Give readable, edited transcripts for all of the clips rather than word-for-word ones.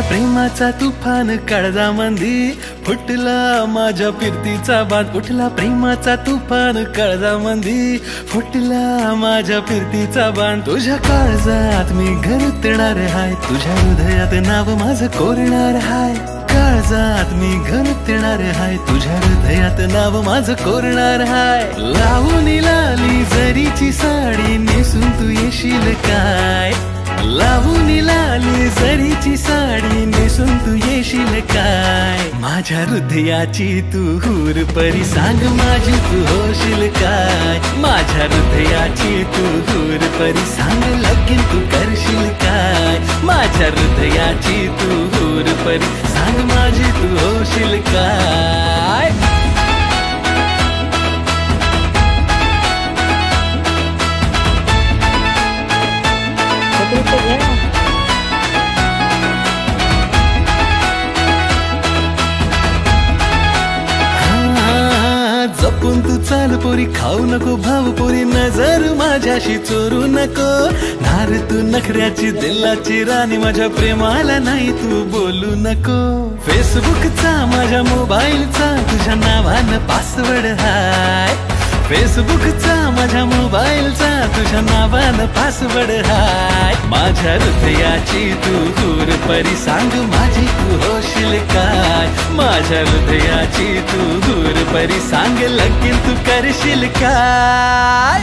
प्रेमाचा तुफान काळजामंदी फुटला माझ्या फिरतीचा बांध उठला प्रेमाचा तुफान काळजामंदी फुटला माझ्या फिरतीचा बांध तुझ्या काळजात मी घरतणार हाय तुझ्या हृदयात नाव माझं कोरणार हाय काळजात मी घरतणार हाय तुझ्या हृदयात नाव माझं कोरणार हाय लावून लाली जरीची साडी नेसून तू येशील काय लावून लाली जरीची साडी नेसून तू येशील काय माझ्या हृदयाची तू हूर परी सांग माझी तू होशील काय माझ्या हृदयाची तू हूर परी सांग लगीन तू करशील काय माझ्या हृदयाची तू हूर परी सांग माझी तू होशील काय जपून तू चाल पोरी खाऊ नको भाव पोरी नजर माझ्याशी चोरू नको नार तू नखऱ्याची दिलाची राणी माझ्या प्रेमाला नाही तू बोलू नको फेसबुकचा माझ्या मोबाईलचा तुझ्या नावानं पासवर्ड हाय फेसबुकचा माझ्या मोबाईलचा तुझ्या नावानं पासवर्ड हाय माझ्या हृदयाची तू हूर परी सांग माझी तू होशील काय माझ्या हृदयाची तू हूर परी सांग लगीन तू करशील काय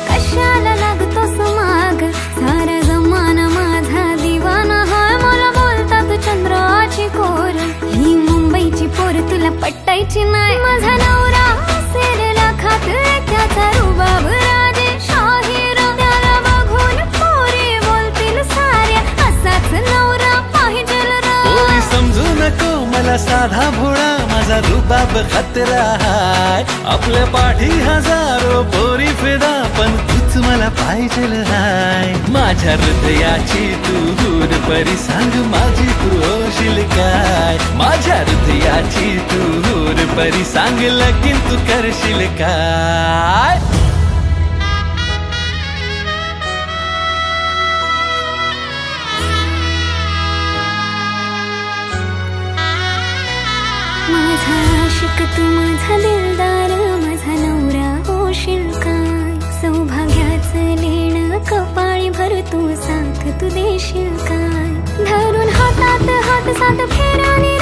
कशाला लागतोस माग सारा जमाना माझा दिवाना हाय मला बोलतात चंद्राची कोर ही मुंबईची पोर तुला पट्टायची नाही माझा नवरा सेरेला खात त्याचा रुबाब राजे शाहीर त्याला बघून पोरी बोलतील साऱ्या असाच नवरा पाहिजे पोरी समजू नको मला साधा भोळा माझा रुबाब खतरा हाय आपल्या पाठी हजारो पोरी फिदा पण तूच मला पाहिजे हाय माझ्या हृदयाची तू हूर परी सांग माझी तू होशील काय माझ्या हृदयाची तू हूर परी सांग लगीन तू करशील काय माझा आशिक तू माझा दिलदार माझा नवरा होशील काय सौभाग्याचं लेणं कपाळी भर तू साथ तू देशील काय धरून हातात हात साथ फेराने